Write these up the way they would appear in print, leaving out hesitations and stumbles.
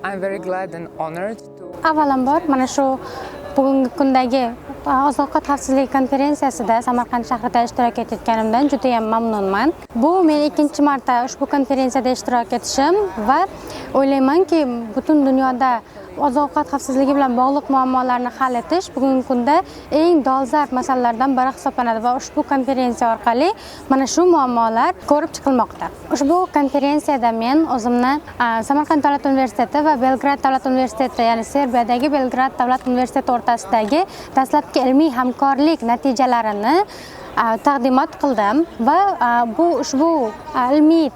I'm very glad and honored to. Avvalambor mana shu bugungi kundagi oziq-ovqat xavfsizligi konferensiyasida Samarqand shahrida ishtirok etganimdan juda ham mamnunman. Bu men ikkinchi marta ushbu konferensiyada ishtirok etishim va o'ylaymanki, butun dunyoda oziq-ovqat xavfsizligi bilan bog'liq muammolarni hal etish bugungi kunda eng dolzarb masalalardan biri hisoblanadi va ushbu konferensiya orqali mana shu muammolar ko'rib chiqilmoqda. Ushbu konferensiyada men o'zimni Samarqand davlat universiteti va Belgrad davlat universiteti, ya'ni Serbiyadagi Belgrad davlat universiteti o'rtasidagi dastlabki ilmiy hamkorlik natijalarini taqdimot qildim va ushbu ilmiy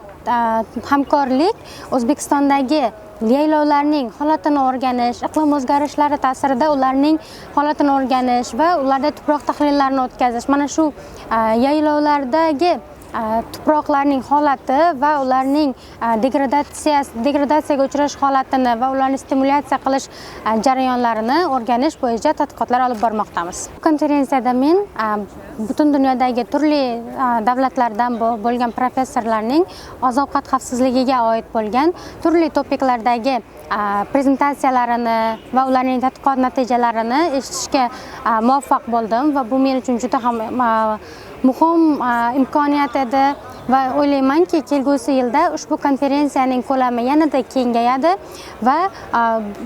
hamkorlik O'zbekistondagi yaylovlarning holatini o'rganish, iqlim o'zgarishlari ta'sirida ularning holatini o'rganish va ularda tuproq tahlillarini o'tkazish, mana shu yaylovlardagi tuproqlarning holati va ularning degradatsiyaga uchrash holatini va ularni stimulyatsiya qilish jarayonlarini o'rganish bo'yicha tadqiqotlar olib bormoqdamiz. Konferensiyada men butun dunyodagi turli davlatlardan bo'lgan professorlarning oziq-ovqat xavfsizligiga oid bo'lgan turli topiklardagi prezentatsiyalarini va ularning tadqiqot natijalarini eshitishga muvaffaq bo'ldim va bu men uchun juda ham muhim imkoniyat edi va o'ylaymanki, kelgusi yilda ushbu konferensiyaning ko'lami yanada kengayadi va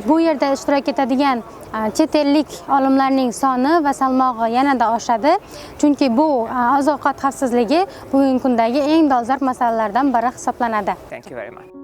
bu yerda ishtirok etadigan chet ellik olimlarning soni va salmog'i yanada oshadi, chunki bu oziq-ovqat xavfsizligi bugungi kundagi eng dolzarb masalalardan biri hisoblanadi. Thank you very much.